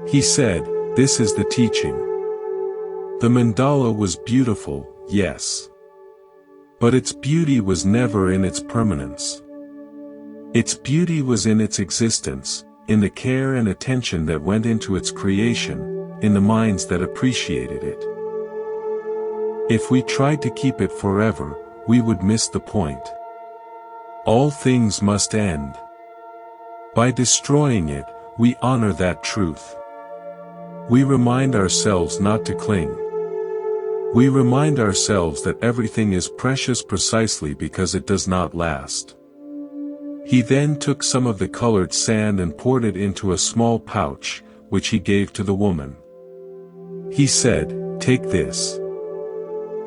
He said, "This is the teaching. The mandala was beautiful, yes. But its beauty was never in its permanence. Its beauty was in its existence, in the care and attention that went into its creation, in the minds that appreciated it. If we tried to keep it forever, we would miss the point. All things must end. By destroying it, we honor that truth. We remind ourselves not to cling. We remind ourselves that everything is precious precisely because it does not last." He then took some of the colored sand and poured it into a small pouch, which he gave to the woman. He said, "Take this.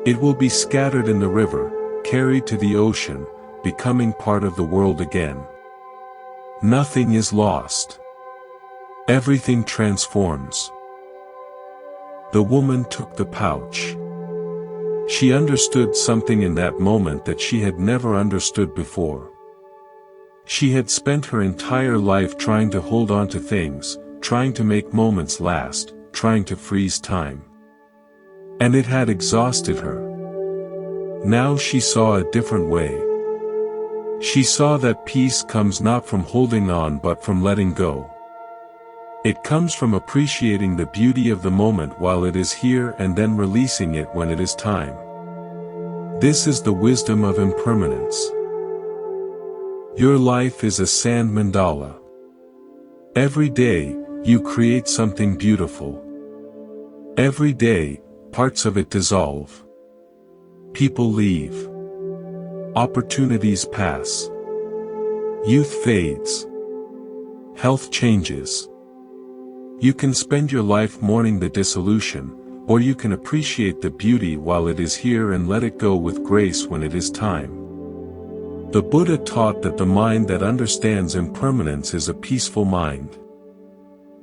It will be scattered in the river, carried to the ocean, becoming part of the world again. Nothing is lost. Everything transforms." The woman took the pouch. She understood something in that moment that she had never understood before. She had spent her entire life trying to hold on to things, trying to make moments last, trying to freeze time. And it had exhausted her. Now she saw a different way. She saw that peace comes not from holding on but from letting go. It comes from appreciating the beauty of the moment while it is here and then releasing it when it is time. This is the wisdom of impermanence. Your life is a sand mandala. Every day, you create something beautiful. Every day, parts of it dissolve. People leave. Opportunities pass. Youth fades. Health changes. You can spend your life mourning the dissolution, or you can appreciate the beauty while it is here and let it go with grace when it is time. The Buddha taught that the mind that understands impermanence is a peaceful mind.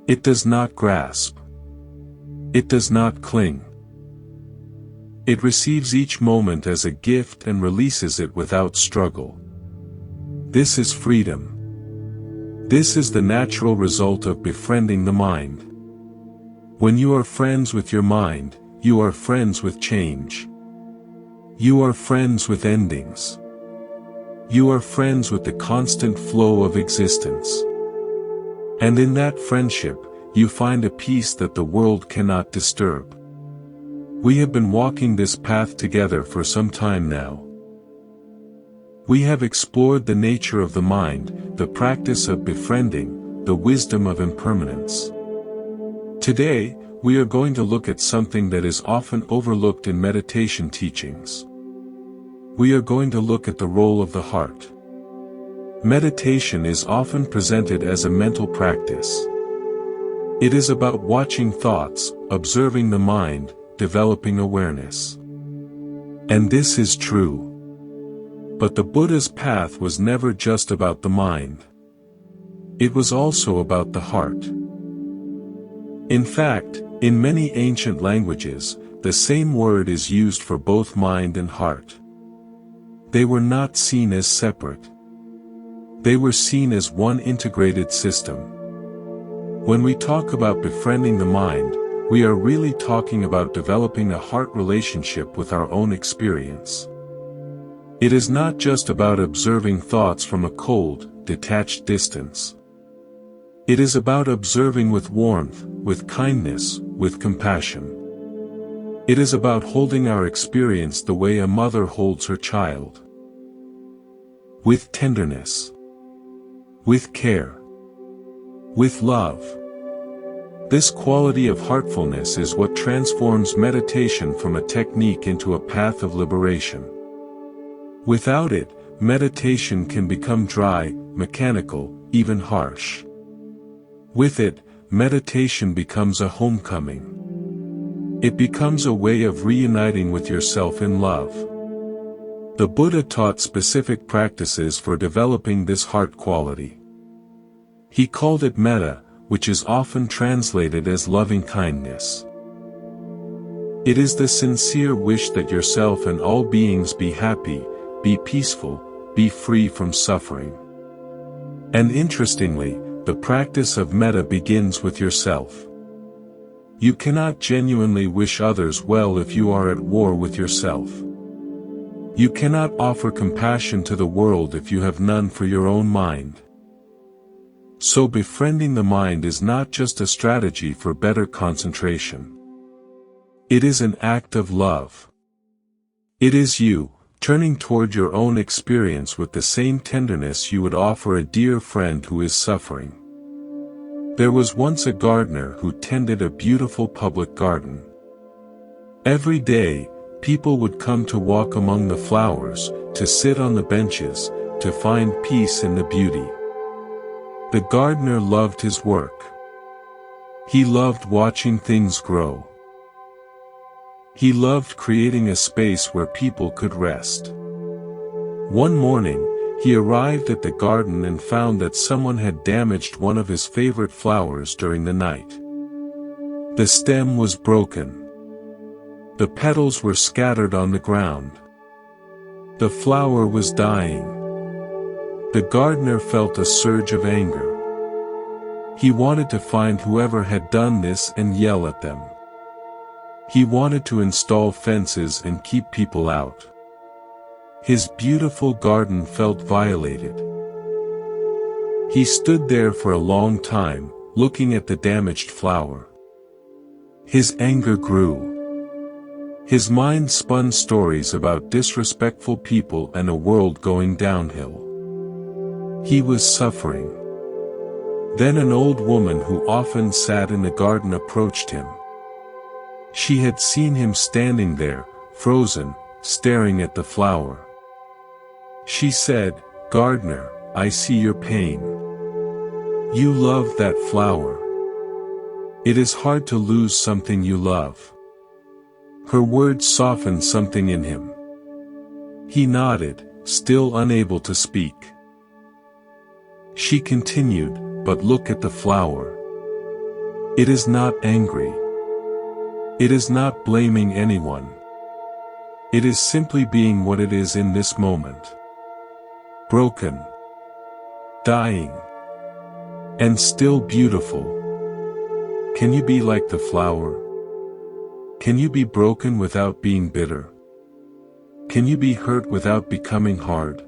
It does not grasp. It does not cling. It receives each moment as a gift and releases it without struggle. This is freedom. This is the natural result of befriending the mind. When you are friends with your mind, you are friends with change. You are friends with endings. You are friends with the constant flow of existence. And in that friendship, you find a peace that the world cannot disturb. We have been walking this path together for some time now. We have explored the nature of the mind, the practice of befriending, the wisdom of impermanence. Today, we are going to look at something that is often overlooked in meditation teachings. We are going to look at the role of the heart. Meditation is often presented as a mental practice. It is about watching thoughts, observing the mind, developing awareness. And this is true. But the Buddha's path was never just about the mind. It was also about the heart. In fact, in many ancient languages, the same word is used for both mind and heart. They were not seen as separate. They were seen as one integrated system. When we talk about befriending the mind, we are really talking about developing a heart relationship with our own experience. It is not just about observing thoughts from a cold, detached distance. It is about observing with warmth, with kindness, with compassion. It is about holding our experience the way a mother holds her child. With tenderness. With care. With love. This quality of heartfulness is what transforms meditation from a technique into a path of liberation. Without it, meditation can become dry, mechanical, even harsh. With it, meditation becomes a homecoming. It becomes a way of reuniting with yourself in love. The Buddha taught specific practices for developing this heart quality. He called it metta, which is often translated as loving kindness. It is the sincere wish that yourself and all beings be happy, be peaceful, be free from suffering. And interestingly, the practice of metta begins with yourself. You cannot genuinely wish others well if you are at war with yourself. You cannot offer compassion to the world if you have none for your own mind. So befriending the mind is not just a strategy for better concentration. It is an act of love. It is you, turning toward your own experience with the same tenderness you would offer a dear friend who is suffering. There was once a gardener who tended a beautiful public garden. Every day, people would come to walk among the flowers, to sit on the benches, to find peace in the beauty. The gardener loved his work. He loved watching things grow. He loved creating a space where people could rest. One morning, he arrived at the garden and found that someone had damaged one of his favorite flowers during the night. The stem was broken. The petals were scattered on the ground. The flower was dying. The gardener felt a surge of anger. He wanted to find whoever had done this and yell at them. He wanted to install fences and keep people out. His beautiful garden felt violated. He stood there for a long time, looking at the damaged flower. His anger grew. His mind spun stories about disrespectful people and a world going downhill. He was suffering. Then an old woman who often sat in the garden approached him. She had seen him standing there, frozen, staring at the flower. She said, "Gardener, I see your pain. You love that flower. It is hard to lose something you love." Her words softened something in him. He nodded, still unable to speak. She continued, "But look at the flower. It is not angry. It is not blaming anyone. It is simply being what it is in this moment. Broken. Dying. And still beautiful. Can you be like the flower? Can you be broken without being bitter? Can you be hurt without becoming hard?"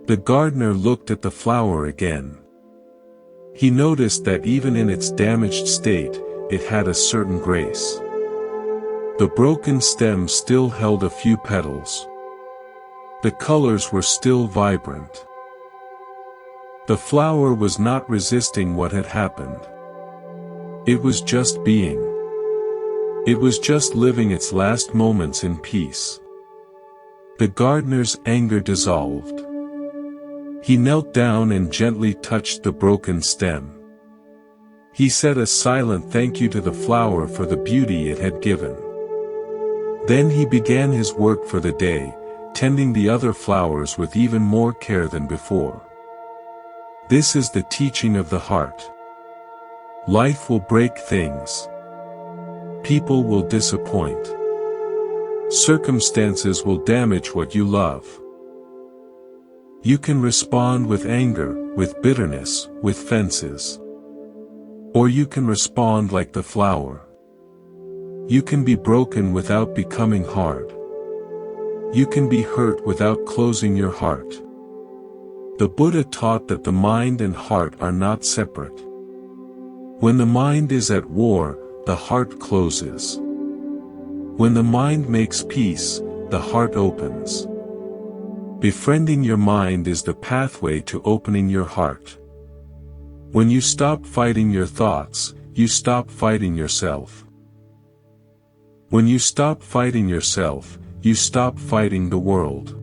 The gardener looked at the flower again. He noticed that even in its damaged state, it had a certain grace. The broken stem still held a few petals. The colors were still vibrant. The flower was not resisting what had happened. It was just being. It was just living its last moments in peace. The gardener's anger dissolved. He knelt down and gently touched the broken stem. He said a silent thank you to the flower for the beauty it had given. Then he began his work for the day, tending the other flowers with even more care than before. This is the teaching of the heart. Life will break things. People will disappoint. Circumstances will damage what you love. You can respond with anger, with bitterness, with fences. Or you can respond like the flower. You can be broken without becoming hard. You can be hurt without closing your heart. The Buddha taught that the mind and heart are not separate. When the mind is at war, the heart closes. When the mind makes peace, the heart opens. Befriending your mind is the pathway to opening your heart. When you stop fighting your thoughts, you stop fighting yourself. When you stop fighting yourself, you stop fighting the world.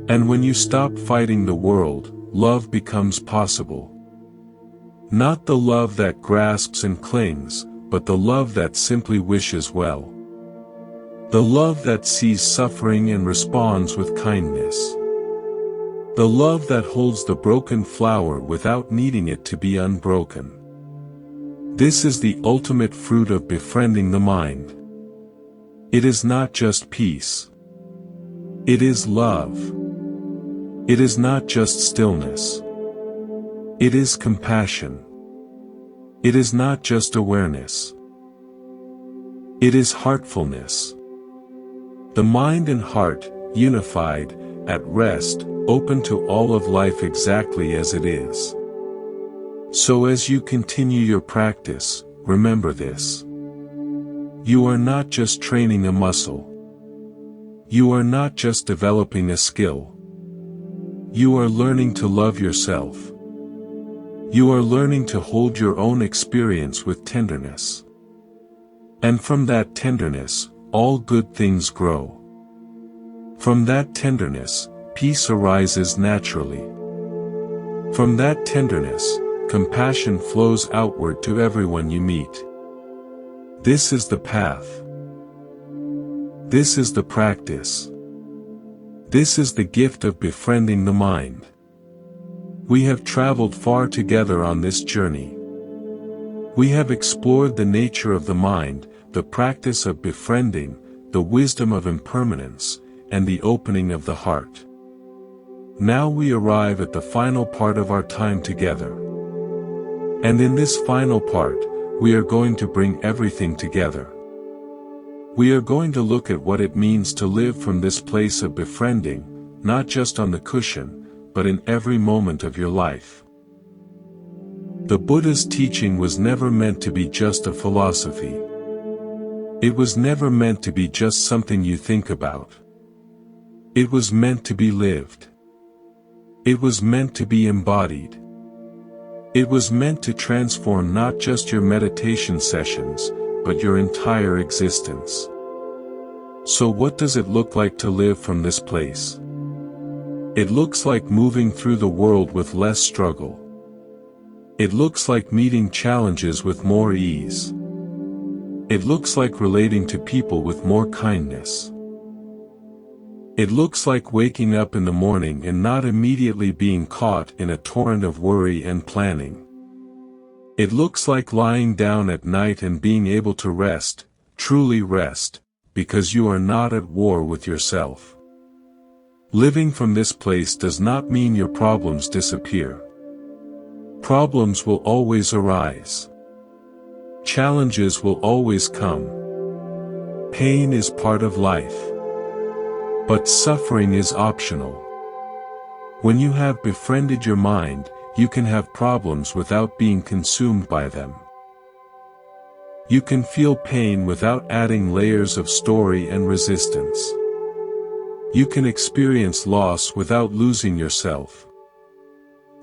And when you stop fighting the world, love becomes possible. Not the love that grasps and clings, but the love that simply wishes well. The love that sees suffering and responds with kindness. The love that holds the broken flower without needing it to be unbroken. This is the ultimate fruit of befriending the mind. It is not just peace. It is love. It is not just stillness. It is compassion. It is not just awareness. It is heartfulness. The mind and heart, unified, at rest, open to all of life exactly as it is. So as you continue your practice, remember this. You are not just training a muscle. You are not just developing a skill. You are learning to love yourself. You are learning to hold your own experience with tenderness. And from that tenderness, all good things grow. From that tenderness, peace arises naturally. From that tenderness, compassion flows outward to everyone you meet. This is the path. This is the practice. This is the gift of befriending the mind. We have traveled far together on this journey. We have explored the nature of the mind, the practice of befriending, the wisdom of impermanence, and the opening of the heart. Now we arrive at the final part of our time together. And in this final part, we are going to bring everything together. We are going to look at what it means to live from this place of befriending, not just on the cushion, but in every moment of your life. The Buddha's teaching was never meant to be just a philosophy. It was never meant to be just something you think about. It was meant to be lived. It was meant to be embodied. It was meant to transform not just your meditation sessions, but your entire existence. So what does it look like to live from this place? It looks like moving through the world with less struggle. It looks like meeting challenges with more ease. It looks like relating to people with more kindness. It looks like waking up in the morning and not immediately being caught in a torrent of worry and planning. It looks like lying down at night and being able to rest, truly rest, because you are not at war with yourself. Living from this place does not mean your problems disappear. Problems will always arise. Challenges will always come. Pain is part of life. But suffering is optional. When you have befriended your mind, you can have problems without being consumed by them. You can feel pain without adding layers of story and resistance. You can experience loss without losing yourself.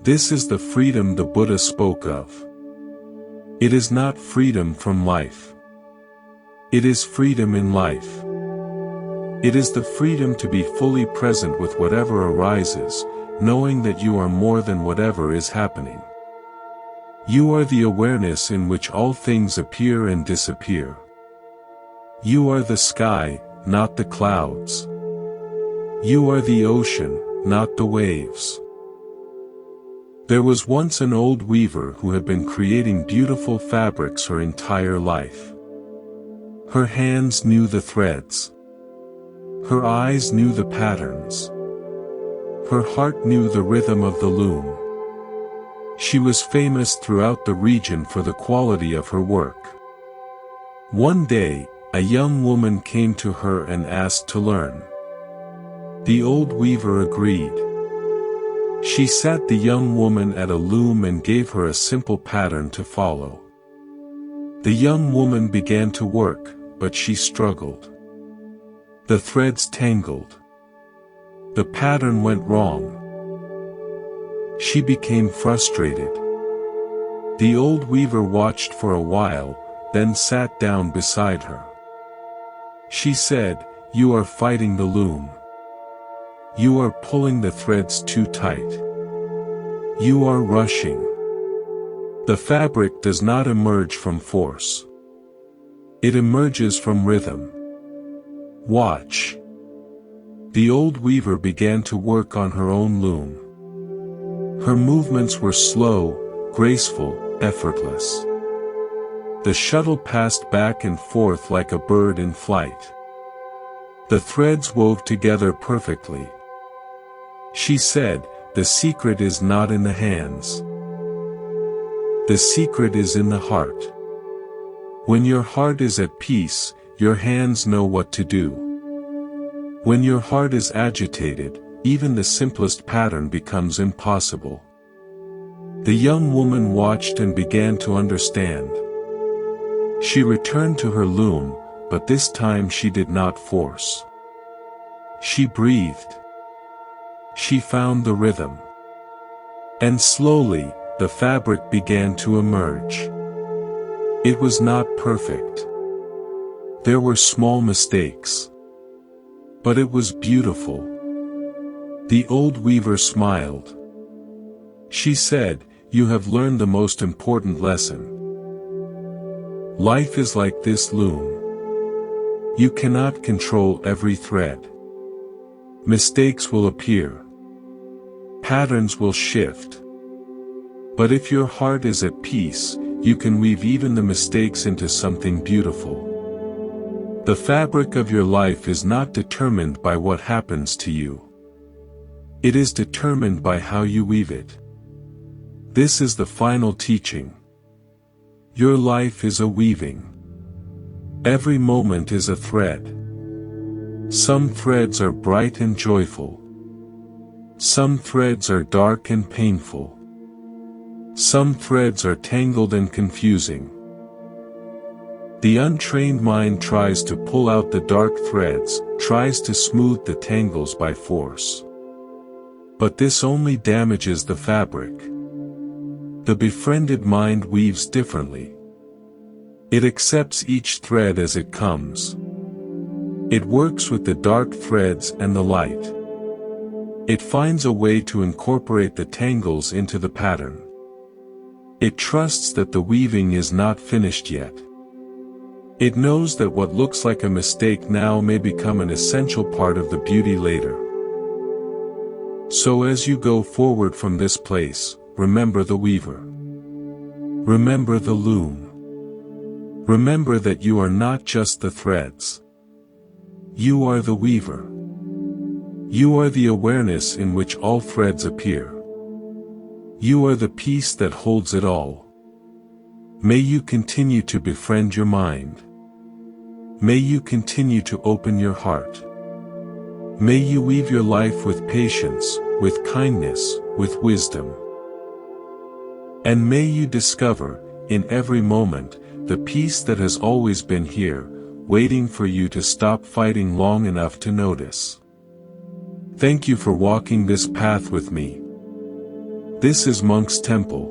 This is the freedom the Buddha spoke of. It is not freedom from life. It is freedom in life. It is the freedom to be fully present with whatever arises, knowing that you are more than whatever is happening. You are the awareness in which all things appear and disappear. You are the sky, not the clouds. You are the ocean, not the waves. There was once an old weaver who had been creating beautiful fabrics her entire life. Her hands knew the threads. Her eyes knew the patterns. Her heart knew the rhythm of the loom. She was famous throughout the region for the quality of her work. One day, a young woman came to her and asked to learn. The old weaver agreed. She sat the young woman at a loom and gave her a simple pattern to follow. The young woman began to work, but she struggled. The threads tangled. The pattern went wrong. She became frustrated. The old weaver watched for a while, then sat down beside her. She said, "You are fighting the loom. You are pulling the threads too tight. You are rushing. The fabric does not emerge from force. It emerges from rhythm. Watch." The old weaver began to work on her own loom. Her movements were slow, graceful, effortless. The shuttle passed back and forth like a bird in flight. The threads wove together perfectly. She said, "The secret is not in the hands. The secret is in the heart. When your heart is at peace, your hands know what to do. When your heart is agitated, even the simplest pattern becomes impossible." The young woman watched and began to understand. She returned to her loom, but this time she did not force. She breathed. She found the rhythm. And slowly, the fabric began to emerge. It was not perfect. There were small mistakes. But it was beautiful. The old weaver smiled. She said, "You have learned the most important lesson. Life is like this loom. You cannot control every thread. Mistakes will appear. Patterns will shift. But if your heart is at peace, you can weave even the mistakes into something beautiful. The fabric of your life is not determined by what happens to you. It is determined by how you weave it." This is the final teaching. Your life is a weaving. Every moment is a thread. Some threads are bright and joyful. Some threads are dark and painful. Some threads are tangled and confusing. The untrained mind tries to pull out the dark threads, tries to smooth the tangles by force. But this only damages the fabric. The befriended mind weaves differently. It accepts each thread as it comes. It works with the dark threads and the light. It finds a way to incorporate the tangles into the pattern. It trusts that the weaving is not finished yet. It knows that what looks like a mistake now may become an essential part of the beauty later. So as you go forward from this place, remember the weaver. Remember the loom. Remember that you are not just the threads. You are the weaver. You are the awareness in which all threads appear. You are the peace that holds it all. May you continue to befriend your mind. May you continue to open your heart. May you weave your life with patience, with kindness, with wisdom. And may you discover, in every moment, the peace that has always been here, waiting for you to stop fighting long enough to notice. Thank you for walking this path with me. This is Monk's Temple.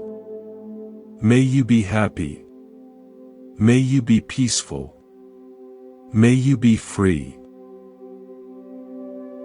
May you be happy. May you be peaceful. May you be free.